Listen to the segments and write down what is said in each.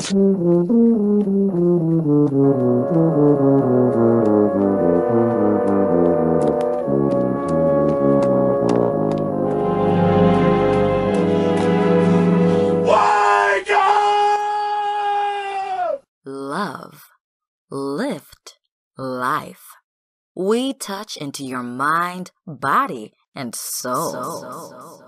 Love, lift, life. We touch into your mind, body, and soul.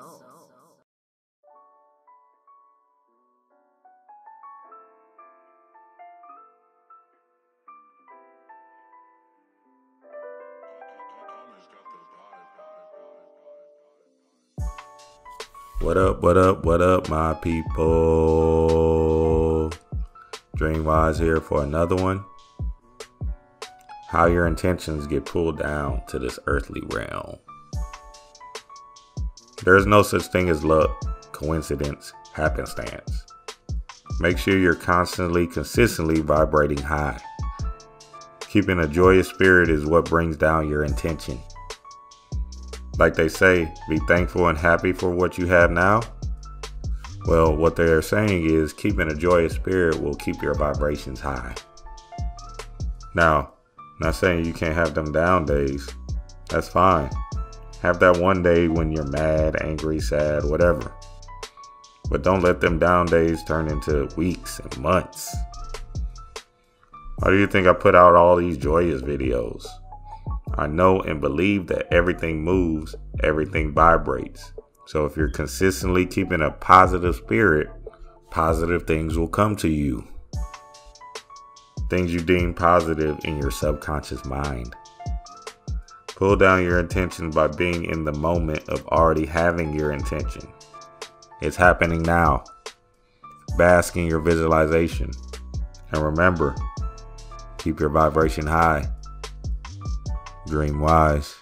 What up, my people? Dreamwise here for another one. How your intentions get pulled down to this earthly realm. There's no such thing as luck, coincidence, happenstance. Make sure you're consistently vibrating high. Keeping a joyous spirit is what brings down your intention. Like they say, be thankful and happy for what you have now. Well, what they're saying is keeping a joyous spirit will keep your vibrations high. Now, not saying you can't have them down days. That's fine. Have that one day when you're mad, angry, sad, whatever. But don't let them down days turn into weeks and months. Why do you think I put out all these joyous videos? I know and believe that everything moves, everything vibrates. So if you're consistently keeping a positive spirit, positive things will come to you. Things you deem positive in your subconscious mind. Pull down your intention by being in the moment of already having your intention. It's happening now. Bask in your visualization. And remember, keep your vibration high. Dream wise.